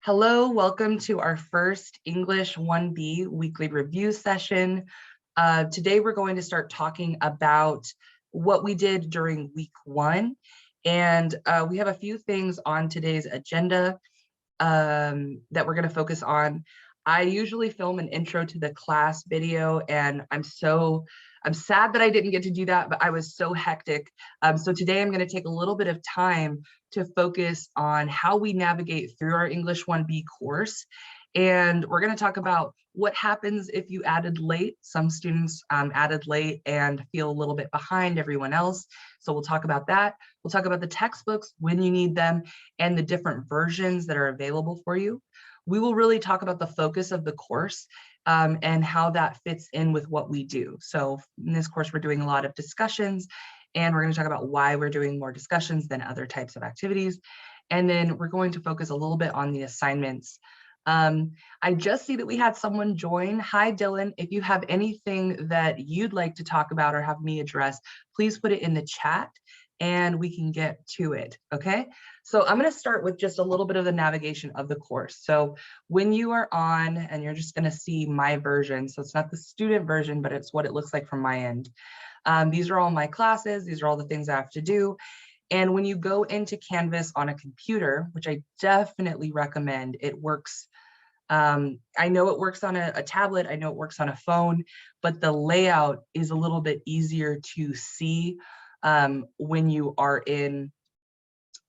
Hello, welcome to our first English 1B weekly review session. Today we're going to start talking about what we did during week one. And we have a few things on today's agenda that we're going to focus on. I usually film an intro to the class video, and I'm sad that I didn't get to do that, but I was so hectic. So today I'm going to take a little bit of time to focus on how we navigate through our English 1B course. And we're going to talk about what happens if you added late. Some students added late and feel a little bit behind everyone else. So we'll talk about that. We'll talk about the textbooks, when you need them, and the different versions that are available for you. We will really talk about the focus of the course and how that fits in with what we do. So in this course, we're doing a lot of discussions, and we're going to talk about why we're doing more discussions than other types of activities. And then we're going to focus a little bit on the assignments. I just see that we had someone join. Hi, Dylan. If you have anything that you'd like to talk about or have me address, please put it in the chat and we can get to it, okay? So I'm gonna start with just a little bit of the navigation of the course. So when you are on, and you're just gonna see my version, so it's not the student version, but it's what it looks like from my end. These are all my classes, these are all the things I have to do. And when you go into Canvas on a computer, which I definitely recommend, it works. I know it works on a tablet, I know it works on a phone, but the layout is a little bit easier to see when you are in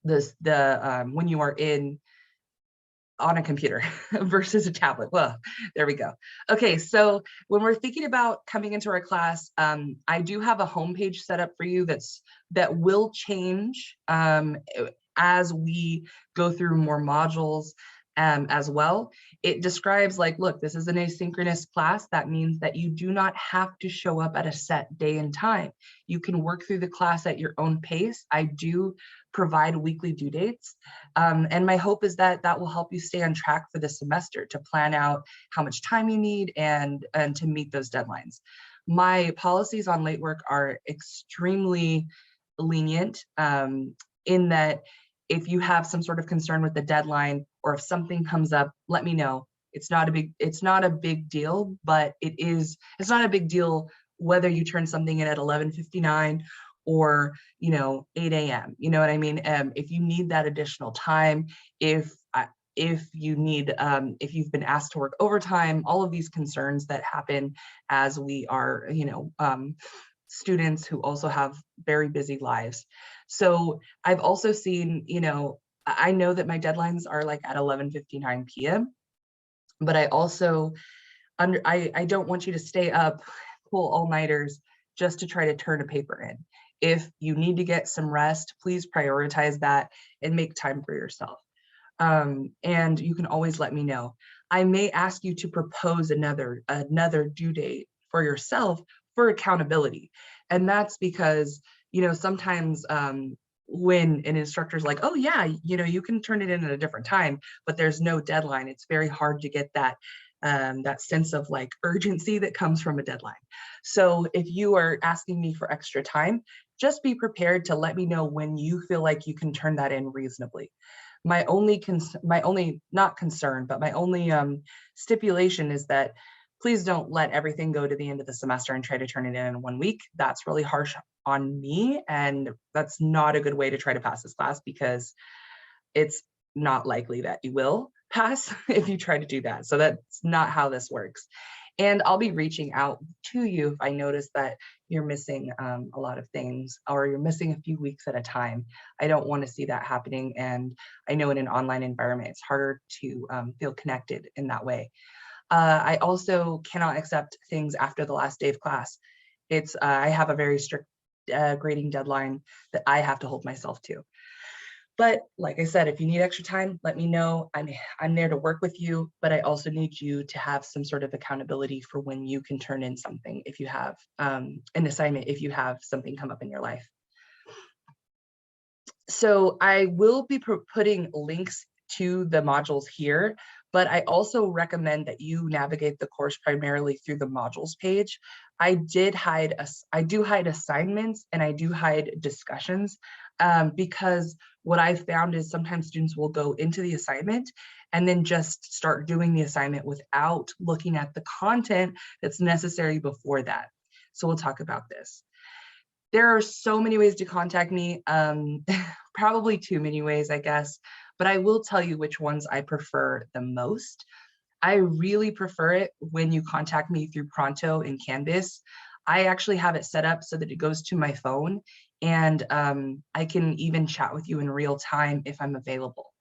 when you are in on a computer versus a tablet. Well, there we go. Okay, so when we're thinking about coming into our class, I do have a homepage set up for you that will change as we go through more modules as well. It describes like, look, this is an asynchronous class. That means that you do not have to show up at a set day and time. You can work through the class at your own pace. I do provide weekly due dates. And my hope is that that will help you stay on track for the semester, to plan out how much time you need and to meet those deadlines. My policies on late work are extremely lenient in that if you have some sort of concern with the deadline, or if something comes up, let me know. It's not a big deal, but it's not a big deal whether you turn something in at 11:59 or 8 a.m. You know what I mean? If you need that additional time, if you need if you've been asked to work overtime, all of these concerns that happen as we are students who also have very busy lives. So I've also seen, I know that my deadlines are like at 11:59 p.m. but I also I don't want you to stay up, pull all-nighters just to try to turn a paper in. If you need to get some rest, please prioritize that and make time for yourself. And you can always let me know. I may ask you to propose another due date for yourself for accountability. And that's because, sometimes when an instructor's like, oh yeah, you can turn it in at a different time, but there's no deadline, it's very hard to get that sense of like urgency that comes from a deadline. So if you are asking me for extra time, just be prepared to let me know when you feel like you can turn that in reasonably. My only stipulation is that please don't let everything go to the end of the semester and try to turn it in 1 week. That's really harsh on me, and that's not a good way to try to pass this class, because it's not likely that you will pass if you try to do that. So that's not how this works. And I'll be reaching out to you if I notice that you're missing a lot of things, or you're missing a few weeks at a time. I don't want to see that happening. And I know in an online environment, it's harder to feel connected in that way. I also cannot accept things after the last day of class. I have a very strict grading deadline that I have to hold myself to. But like I said, if you need extra time, let me know. I'm there to work with you, but I also need you to have some sort of accountability for when you can turn in something if you have an assignment, if you have something come up in your life. So I will be putting links to the modules here, but I also recommend that you navigate the course primarily through the modules page. I do hide assignments and I do hide discussions because what I found is sometimes students will go into the assignment and then just start doing the assignment without looking at the content that's necessary before that. So we'll talk about this. There are so many ways to contact me, probably too many ways, I guess, but I will tell you which ones I prefer the most. I really prefer it when you contact me through Pronto in Canvas. I actually have it set up so that it goes to my phone, and I can even chat with you in real time if I'm available.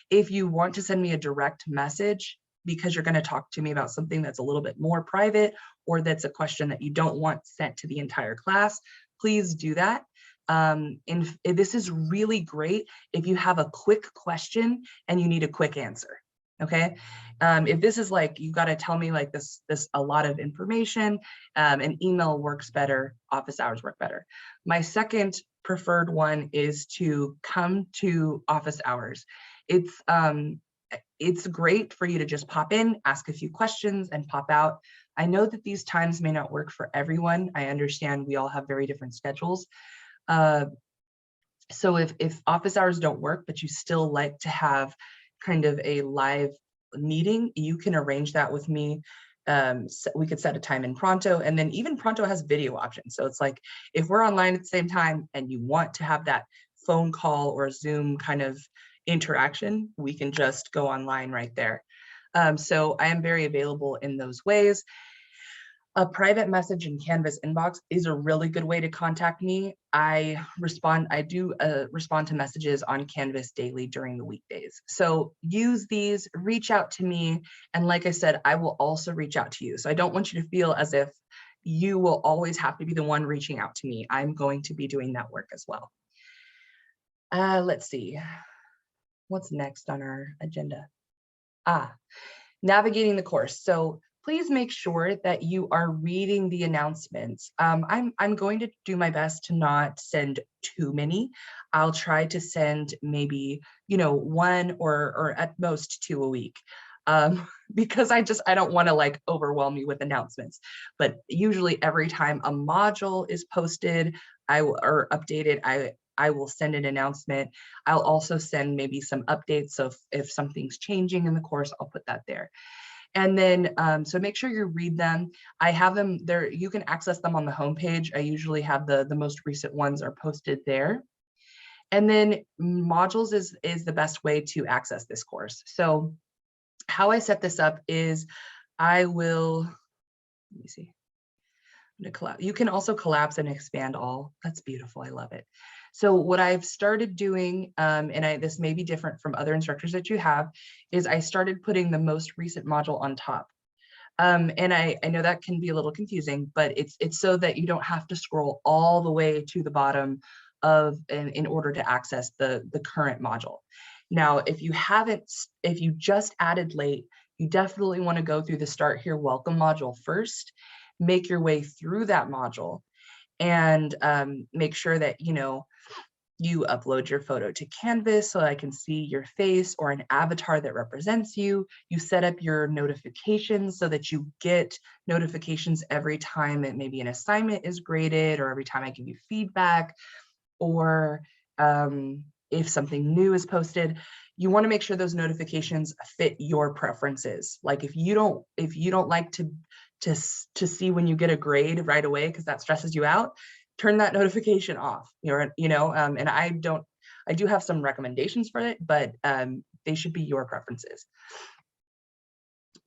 If you want to send me a direct message because you're going to talk to me about something that's a little bit more private, or that's a question that you don't want sent to the entire class, please do that. And this is really great if you have a quick question and you need a quick answer. Okay. If this is like, you got to tell me like this a lot of information, an email works better, office hours work better. My second preferred one is to come to office hours. It's great for you to just pop in, ask a few questions, and pop out. I know that these times may not work for everyone. I understand we all have very different schedules. So if office hours don't work, but you still like to have kind of a live meeting, you can arrange that with me. So we could set a time in Pronto, and then even Pronto has video options. So it's like, if we're online at the same time and you want to have that phone call or Zoom kind of interaction, we can just go online right there. So I am very available in those ways. A private message in Canvas inbox is a really good way to contact me. I do respond to messages on Canvas daily during the weekdays. So use these, reach out to me. And like I said, I will also reach out to you. So I don't want you to feel as if you will always have to be the one reaching out to me. I'm going to be doing that work as well. Let's see. What's next on our agenda? Navigating the course. So please make sure that you are reading the announcements. I'm going to do my best to not send too many. I'll try to send maybe, one or at most 2 a week. Because I don't want to like overwhelm you with announcements. But usually every time a module is posted or updated, I will send an announcement. I'll also send maybe some updates. So if something's changing in the course, I'll put that there. And then, so make sure you read them. I have them there. You can access them on the homepage. I usually have the most recent ones are posted there. And then modules is the best way to access this course. So how I set this up is let me see. You can also collapse and expand all. That's beautiful. I love it. So what I've started doing, and this may be different from other instructors that you have, is I started putting the most recent module on top. And I know that can be a little confusing, but it's so that you don't have to scroll all the way to the bottom in order to access the current module. Now, if you just added late, you definitely want to go through the Start Here Welcome module first, make your way through that module, and make sure that you upload your photo to Canvas so I can see your face or an avatar that represents you. You set up your notifications so that you get notifications every time that maybe an assignment is graded, or every time I give you feedback, or if something new is posted. You want to make sure those notifications fit your preferences. Like if you don't like to see when you get a grade right away because that stresses you out, turn that notification off. And I do have some recommendations for it, but they should be your preferences.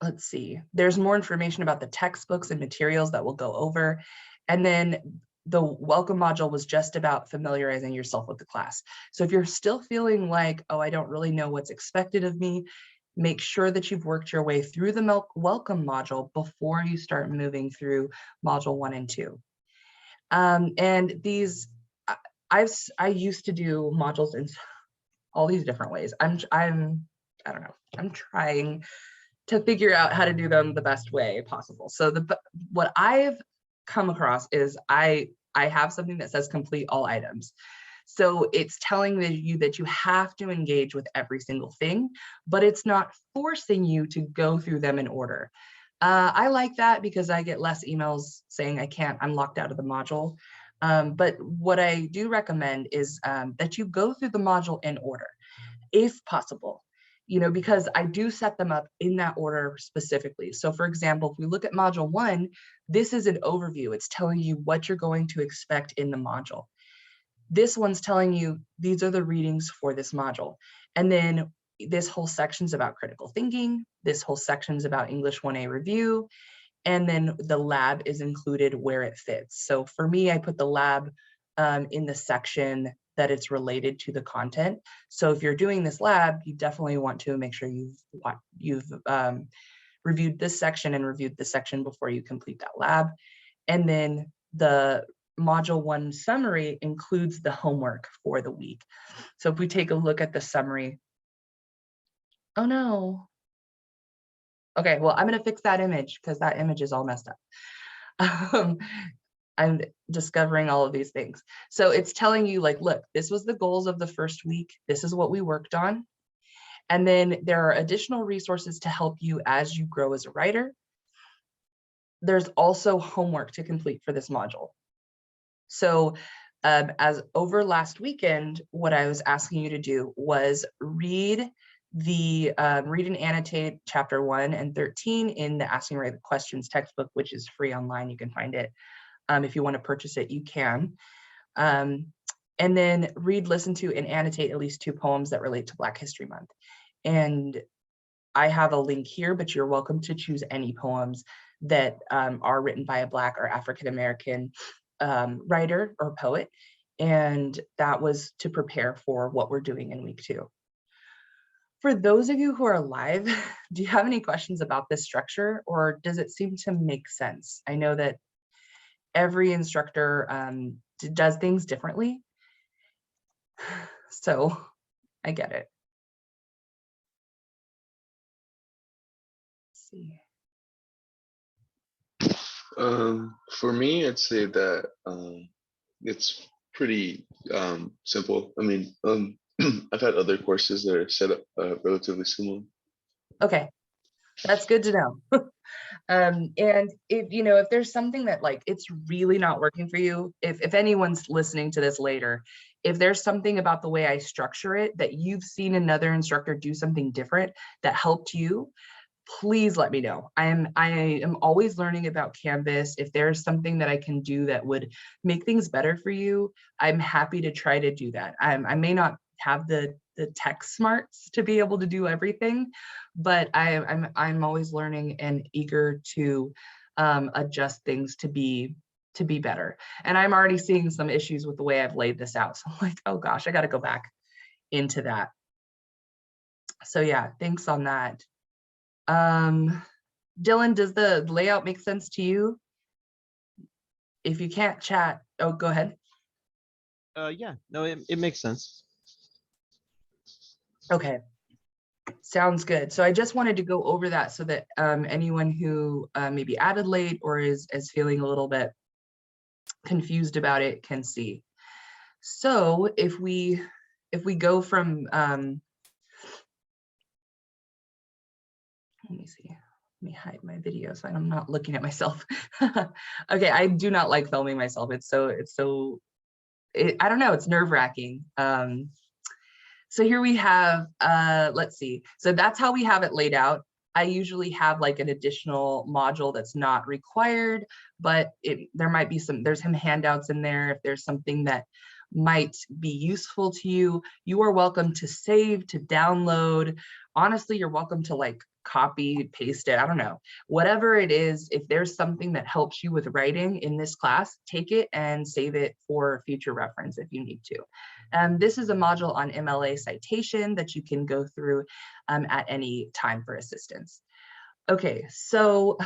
Let's see. There's more information about the textbooks and materials that we'll go over. And then the welcome module was just about familiarizing yourself with the class. So if you're still feeling like, oh, I don't really know what's expected of me, make sure that you've worked your way through the welcome module before you start moving through module 1 and 2. And these, I used to do modules in all these different ways. I don't know, I'm trying to figure out how to do them the best way possible. So what I've come across is I have something that says complete all items. So it's telling you that you have to engage with every single thing, but it's not forcing you to go through them in order. I like that because I get less emails saying I'm locked out of the module. But what I do recommend is that you go through the module in order, if possible, because I do set them up in that order specifically. So for example, if we look at module 1, this is an overview. It's telling you what you're going to expect in the module. This one's telling you these are the readings for this module. And then this whole section's about critical thinking. This whole section's about English 1A review. And then the lab is included where it fits. So for me, I put the lab in the section that it's related to the content. So if you're doing this lab, you definitely want to make sure you've reviewed this section and reviewed this section before you complete that lab. And then the module 1 summary includes the homework for the week. So if we take a look at the summary, oh no. Okay, well, I'm gonna fix that image because that image is all messed up. I'm discovering all of these things. So it's telling you like, look, this was the goals of the first week. This is what we worked on. And then there are additional resources to help you as you grow as a writer. There's also homework to complete for this module. So as over last weekend, what I was asking you to do was read and annotate chapter 1 and 13 in the Asking Right Questions textbook, which is free online. You can find it. If you want to purchase it, you can. And then read, listen to, and annotate at least 2 poems that relate to Black History Month. And I have a link here, but you're welcome to choose any poems that are written by a Black or African-American writer or poet. And that was to prepare for what we're doing in week 2. For those of you who are live, do you have any questions about this structure, or does it seem to make sense? I know that every instructor does things differently, so I get it. Let's see. For me, I'd say that it's pretty simple. I mean, I've had other courses that are set up relatively similar. Okay, that's good to know. And if there's something that like it's really not working for you, if anyone's listening to this later, if there's something about the way I structure it that you've seen another instructor do something different that helped you, please let me know. I am always learning about Canvas. If there's something that I can do that would make things better for you, I'm happy to try to do that. I may not have the tech smarts to be able to do everything, but I'm always learning and eager to adjust things to be better. And I'm already seeing some issues with the way I've laid this out. So I'm like, oh gosh, I got to go back into that. So yeah, thanks on that. Dylan, does the layout make sense to you? If you can't chat, oh, go ahead. Yeah, no, it makes sense. Okay, sounds good. So I just wanted to go over that so that anyone who maybe added late or is feeling a little bit confused about it can see. So if we go from, let me see. Let me hide my video so I'm not looking at myself. Okay, I do not like filming myself. I don't know, it's nerve-wracking. So here we have, let's see. So that's how we have it laid out. I usually have like an additional module that's not required, but there's some handouts in there. If there's something that might be useful to you, you are welcome to save, to download. Honestly, you're welcome to like copy, paste it, I don't know. Whatever it is, if there's something that helps you with writing in this class, take it and save it for future reference if you need to. This is a module on MLA citation that you can go through at any time for assistance. Okay, so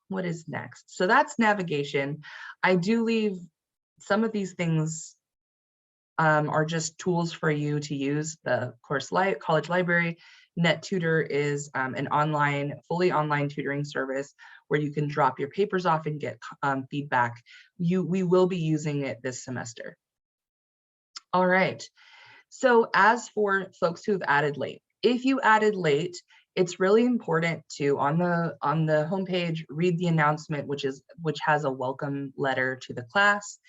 what is next? So that's navigation. I do leave some of these things are just tools for you to use. The college library. NetTutor is an fully online tutoring service where you can drop your papers off and get feedback. We will be using it this semester. All right, so as for folks who've added late, if you added late, it's really important to, on the homepage, read the announcement, which has a welcome letter to the class.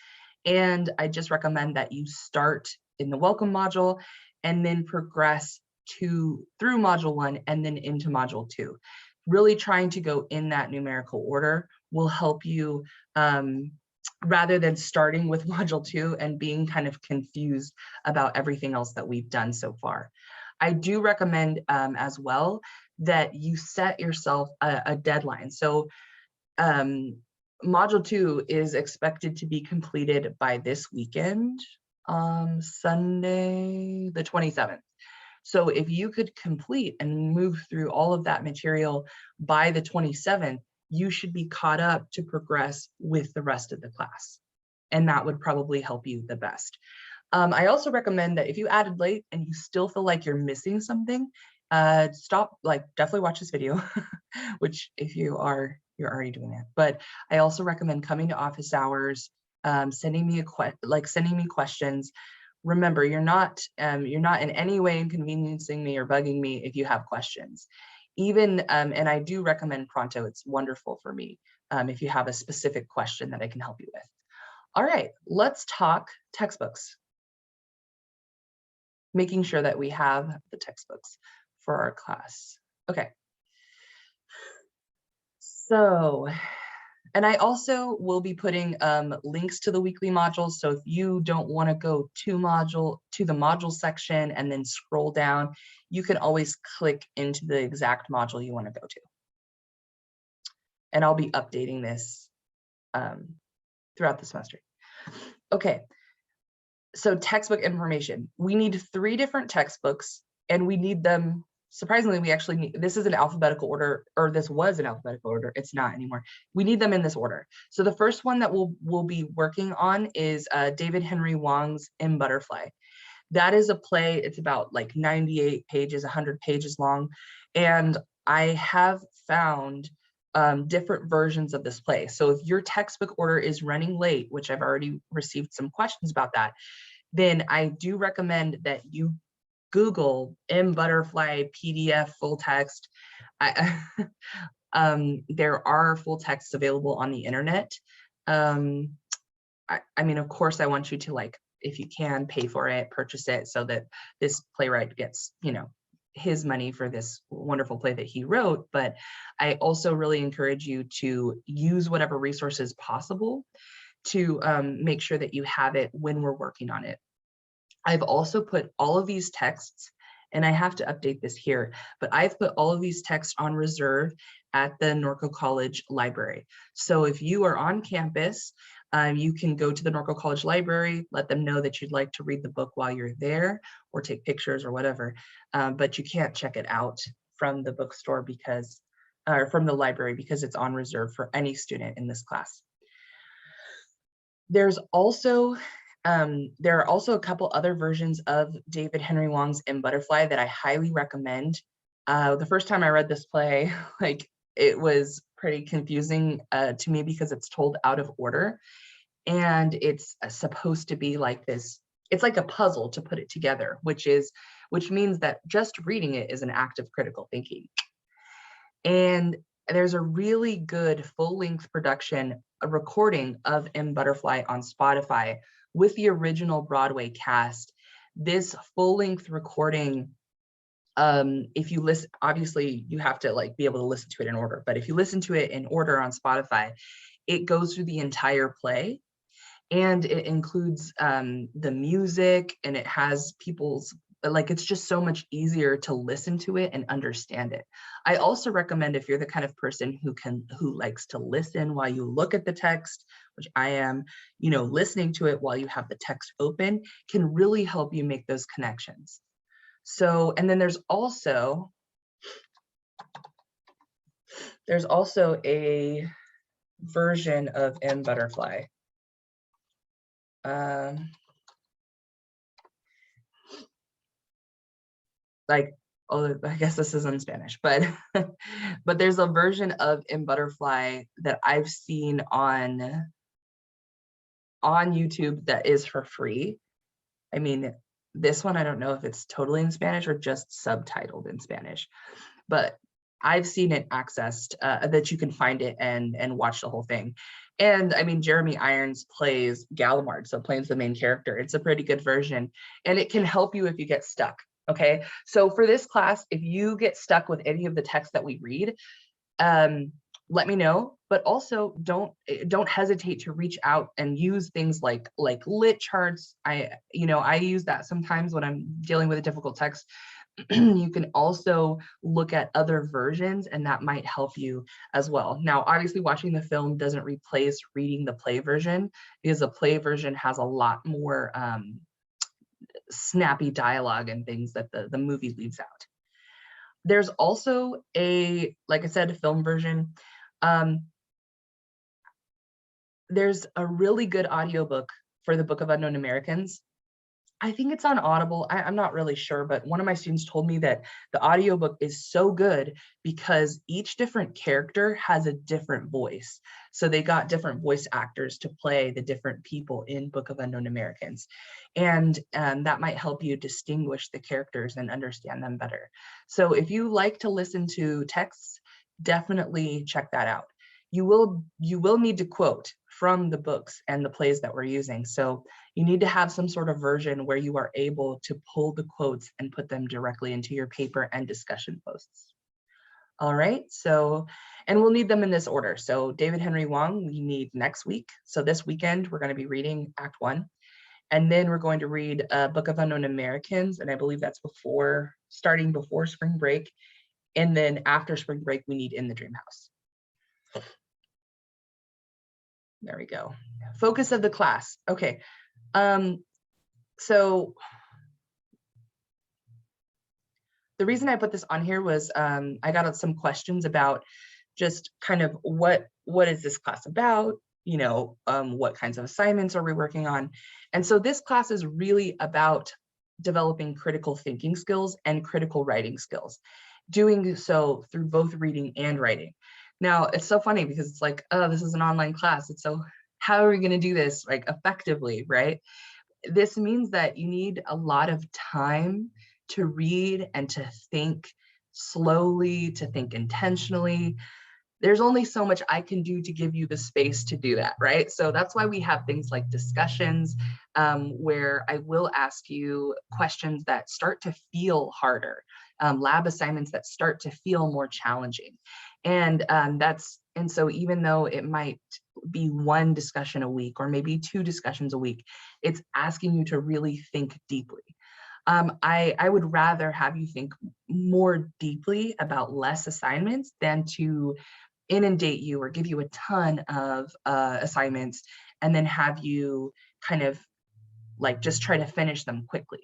And I just recommend that you start in the welcome module and then progress through module 1 and then into module 2. Really trying to go in that numerical order will help you, rather than starting with module 2 and being kind of confused about everything else that we've done so far. I do recommend as well that you set yourself a deadline. So module 2 is expected to be completed by this weekend, Sunday, the 27th. So if you could complete and move through all of that material by the 27th, you should be caught up to progress with the rest of the class. And that would probably help you the best. I also recommend that if you added late and you still feel like you're missing something, stop, definitely watch this video, which if you're already doing that. But I also recommend coming to office hours, sending me questions. Remember, you're not in any way inconveniencing me or bugging me if you have questions. Even, and I do recommend Pronto, it's wonderful for me if you have a specific question that I can help you with. All right, let's talk textbooks. Making sure that we have the textbooks for our class. Okay. So, and I also will be putting links to the weekly modules. So if you don't want to go to the module section and then scroll down, you can always click into the exact module you want to go to. And I'll be updating this throughout the semester. Okay. So textbook information. We need 3 different textbooks, and we need them, surprisingly, we actually need, this is an alphabetical order, or this was an alphabetical order, it's not anymore. We need them in this order. So the first one that we'll be working on is David Henry Hwang's In Butterfly. That is a play, it's about like 98 pages, 100 pages long, and I have found different versions of this play. So if your textbook order is running late, which I've already received some questions about that, then I do recommend that you Google In Butterfly PDF full text. There are full texts available on the internet. I mean, of course, I want you to, if you can, pay for it, purchase it, so that this playwright gets, his money for this wonderful play that he wrote. But I also really encourage you to use whatever resources possible to make sure that you have it when we're working on it. I've also put all of these texts, and I have to update this here, but I've put all of these texts on reserve at the Norco College Library. So if you are on campus, you can go to the Norco College Library, let them know that you'd like to read the book while you're there or take pictures or whatever, but you can't check it out from the bookstore or from the library, because it's on reserve for any student in this class. There are also a couple other versions of David Henry Hwang's In Butterfly that I highly recommend. The first time I read this play, it was pretty confusing to me because it's told out of order, and it's supposed to be like this. It's like a puzzle to put it together, which means that just reading it is an act of critical thinking. And there's a really good full-length production, a recording of In Butterfly on Spotify with the original Broadway cast. This full-length recording, if you listen, obviously you have to be able to listen to it in order, but if you listen to it in order on Spotify, it goes through the entire play, and it includes the music, and it has people's, it's just so much easier to listen to it and understand it. I also recommend, if you're the kind of person who likes to listen while you look at the text, which I am, listening to it while you have the text open can really help you make those connections. So, and then there's also a version of In Butterfly. I guess this is in Spanish, but but there's a version of In Butterfly that I've seen on YouTube that is for free. I mean, this one, I don't know if it's totally in Spanish or just subtitled in Spanish, but I've seen it accessed, that you can find it and watch the whole thing. And I mean, Jeremy Irons plays Gallimard, so plays the main character. It's a pretty good version, and it can help you if you get stuck. Okay, so for this class, if you get stuck with any of the text that we read, let me know, but also don't hesitate to reach out and use things like lit charts. I use that sometimes when I'm dealing with a difficult text. You can also look at other versions, and that might help you as well. Now, obviously, watching the film doesn't replace reading the play version, because the play version has a lot more snappy dialogue and things that the movie leaves out. There's also like I said, a film version. There's a really good audiobook for the Book of Unknown Americans. I think it's on Audible. I'm not really sure, but one of my students told me that the audiobook is so good because each different character has a different voice. So they got different voice actors to play the different people in Book of Unknown Americans. And that might help you distinguish the characters and understand them better. So if you like to listen to texts, definitely check that out. You will need to quote from the books and the plays that we're using. So you need to have some sort of version where you are able to pull the quotes and put them directly into your paper and discussion posts. All right, so, and we'll need them in this order. So David Henry Wong, we need next week. So this weekend, we're going to be reading Act 1. And then we're going to read Book of Unknown Americans. And I believe that's starting before spring break. And then after spring break, we need In the Dream House. There we go. Focus of the class. Okay. So the reason I put this on here was I got some questions about just kind of what is this class about? What kinds of assignments are we working on? And so this class is really about developing critical thinking skills and critical writing skills, doing so through both reading and writing. Now, it's so funny because it's like, oh, this is an online class. It's so, how are we going to do this like effectively, right? This means that you need a lot of time to read and to think slowly, to think intentionally. There's only so much I can do to give you the space to do that, right? So that's why we have things like discussions where I will ask you questions that start to feel harder, lab assignments that start to feel more challenging. And so even though it might be one discussion a week or maybe 2 discussions a week, it's asking you to really think deeply. I would rather have you think more deeply about less assignments than to inundate you or give you a ton of assignments and then have you kind of like just try to finish them quickly.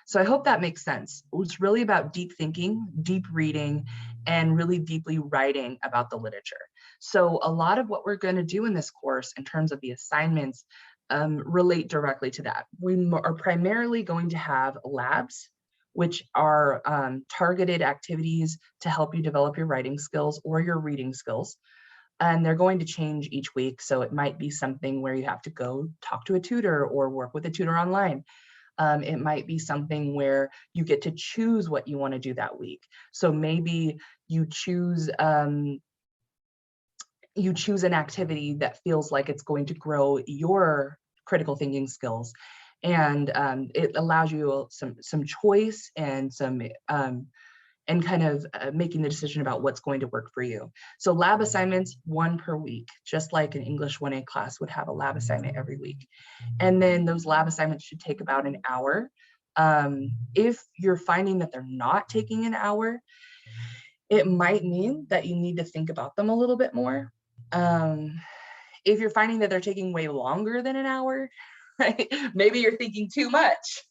So I hope that makes sense. It's really about deep thinking, deep reading, and really deeply writing about the literature. So a lot of what we're going to do in this course in terms of the assignments relate directly to that. We are primarily going to have labs, which are targeted activities to help you develop your writing skills or your reading skills. And they're going to change each week. So it might be something where you have to go talk to a tutor or work with a tutor online. It might be something where you get to choose what you want to do that week. So maybe you choose an activity that feels like it's going to grow your critical thinking skills, and it allows you some choice and some and kind of making the decision about what's going to work for you. So lab assignments, 1 per week, just like an English 1A class would have a lab assignment every week. And then those lab assignments should take about an hour. If you're finding that they're not taking an hour, it might mean that you need to think about them a little bit more. If you're finding that they're taking way longer than an hour, right? Maybe you're thinking too much.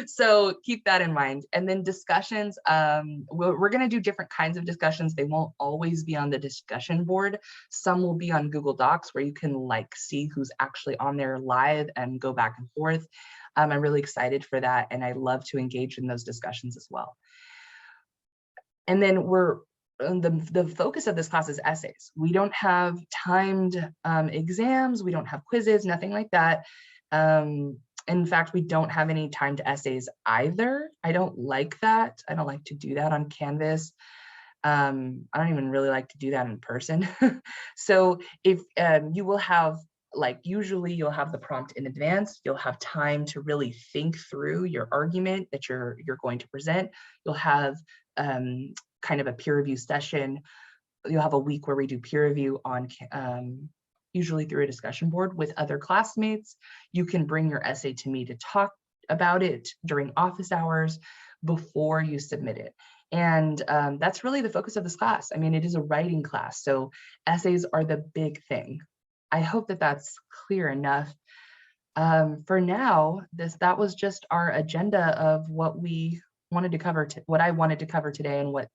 So keep that in mind. And then discussions, we're going to do different kinds of discussions. They won't always be on the discussion board. Some will be on Google Docs where you can like see who's actually on there live and go back and forth. I'm really excited for that. And I love to engage in those discussions as well. And then the focus of this class is essays. We don't have timed exams. We don't have quizzes, nothing like that. In fact, we don't have any timed essays either. I don't like that. I don't like to do that on Canvas. I don't even really like to do that in person. So if you will have, like, usually you'll have the prompt in advance, you'll have time to really think through your argument that you're going to present. You'll have kind of a peer review session. You'll have a week where we do peer review on usually through a discussion board with other classmates. You can bring your essay to me to talk about it during office hours before you submit it. And that's really the focus of this class. I mean, it is a writing class, so essays are the big thing. I hope that that's clear enough. For now, that was just our agenda of what we wanted to cover, what I wanted to cover today, and what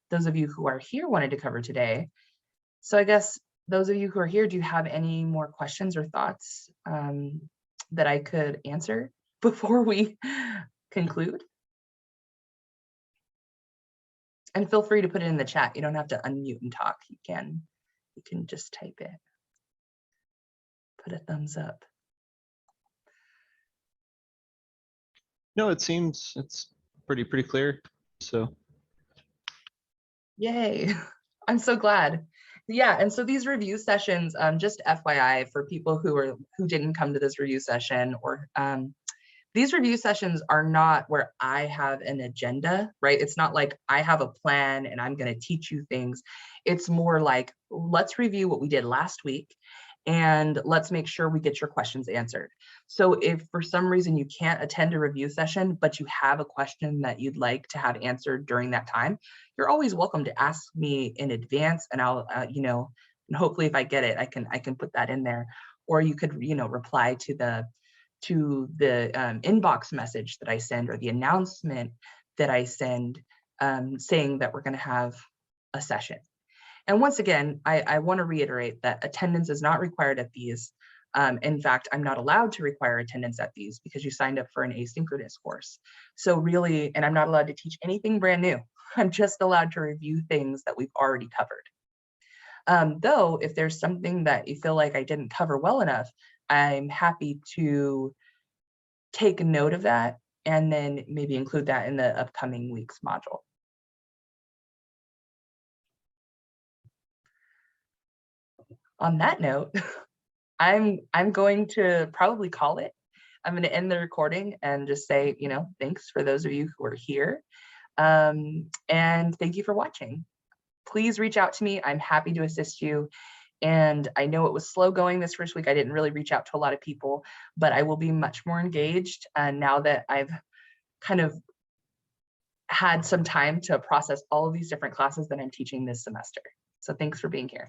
those of you who are here wanted to cover today. So I guess those of you who are here, do you have any more questions or thoughts that I could answer before we conclude? And feel free to put it in the chat. You don't have to unmute and talk. You can just type it. Put a thumbs up. No, it's pretty clear. So Yay. I'm so glad. Yeah, and so these review sessions, just FYI for people who didn't come to this review session, or these review sessions are not where I have an agenda, right? It's not like I have a plan and I'm going to teach you things. It's more like, let's review what we did last week and let's make sure we get your questions answered. So if for some reason you can't attend a review session, but you have a question that you'd like to have answered during that time, you're always welcome to ask me in advance, and I'll, you know, and hopefully if I get it, I can put that in there. Or you could, you know, reply to the inbox message that I send, or the announcement that I send, saying that we're going to have a session. And once again, I want to reiterate that attendance is not required at these. In fact, I'm not allowed to require attendance at these because you signed up for an asynchronous course. So really, and I'm not allowed to teach anything brand new. I'm just allowed to review things that we've already covered. Though, if there's something that you feel like I didn't cover well enough, I'm happy to take note of that and then maybe include that in the upcoming week's module. On that note, I'm going to probably call it. I'm going to end the recording and just say, you know, thanks for those of you who are here. And thank you for watching. Please reach out to me. I'm happy to assist you. And I know it was slow going this first week. I didn't really reach out to a lot of people, but I will be much more engaged now that I've kind of had some time to process all of these different classes that I'm teaching this semester. So thanks for being here.